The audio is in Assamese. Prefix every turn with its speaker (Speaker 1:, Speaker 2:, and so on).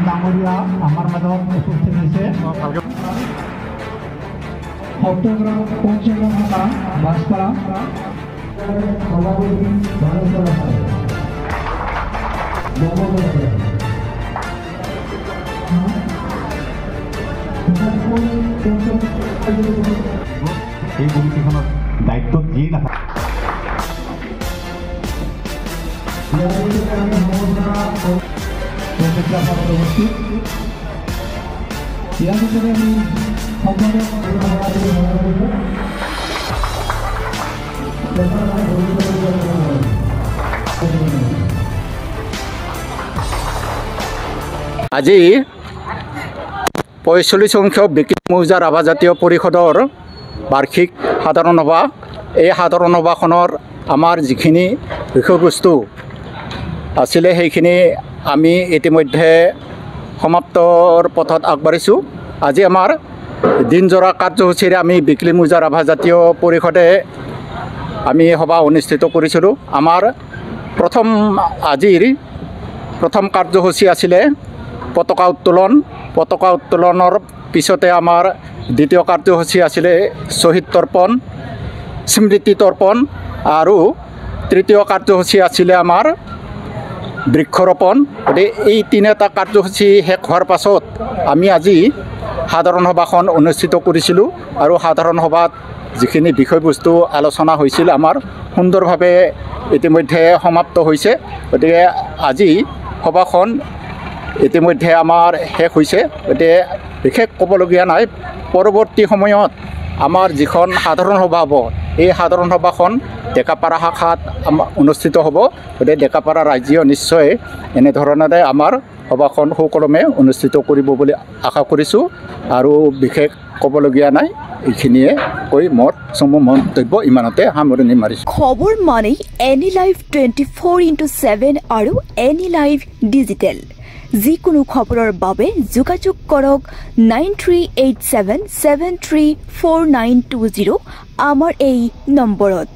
Speaker 1: ডাঙৰীয়া আমাৰ মাজত উপস্থিত হৈছে সত্যগ্ৰাম পঞ্চগ্ৰাম থানা বাসপাৰা সভাপতি
Speaker 2: এই ভূমিকেইখনত দায়িত্ব দিয়ে নাথাকে
Speaker 3: আজি ৪৫ সংখ্যক বিক্ৰী মৌজা ৰাভা জাতীয় পৰিষদৰ বাৰ্ষিক সাধাৰণ সভা। এই সাধাৰণ সভাখনৰ আমাৰ যিখিনি বিষয়বস্তু আছিলে সেইখিনি আমি ইতিমধ্যে সমাপ্তৰ পথত আগবাঢ়িছোঁ। আজি আমাৰ দিনজোৰা কাৰ্যসূচীৰে আমি বিক্ৰী মৌজা ৰাভা জাতীয় পৰিষদে আমি সভা অনুষ্ঠিত কৰিছিলোঁ। আমাৰ আজিৰ প্ৰথম কাৰ্যসূচী আছিলে পতাকা উত্তোলন। পতাকা উত্তোলনৰ পিছতে আমাৰ দ্বিতীয় কাৰ্যসূচী আছিলে শ্বহীদ তৰ্পণ, স্মৃতি তৰ্পণ, আৰু তৃতীয় কাৰ্যসূচী আছিলে আমাৰ বৃক্ষৰোপণ। গতিকে এই তিনিটা কাৰ্যসূচী শেষ হোৱাৰ পাছত আমি আজি সাধাৰণ সভাখন অনুষ্ঠিত কৰিছিলোঁ আৰু সাধাৰণ সভাত যিখিনি বিষয়বস্তু আলোচনা হৈছিল আমাৰ সুন্দৰভাৱে ইতিমধ্যে সমাপ্ত হৈছে। গতিকে আজি সভাখন ইতিমধ্যে আমাৰ শেষ হৈছে। গতিকে বিশেষ ক'বলগীয়া নাই। পৰৱৰ্তী সময়ত আমাৰ যিখন সাধাৰণ সভা হ'ব এই সাধাৰণ সভাখন ডেকাপাৰা শাখাত অনুষ্ঠিত হ'ব। গতিকে ডেকাপাৰা ৰাইজেও নিশ্চয় এনেধৰণেৰে আমাৰ সভাখন সুকলমে অনুষ্ঠিত কৰিব বুলি আশা কৰিছোঁ আৰু বিশেষ ক'বলগীয়া নাই। এইখিনিয়ে কৈ মোৰ চমু মন্তব্য ইমানতে সামৰণি মাৰিছোঁ।
Speaker 4: খবৰ মানেই এনি লাইভ 24/7 আৰু এনি লাইভ ডিজিটেল। যিকোনো খবৰৰ বাবে যোগাযোগ কৰক 9387734920 আমাৰ এই নম্বৰত।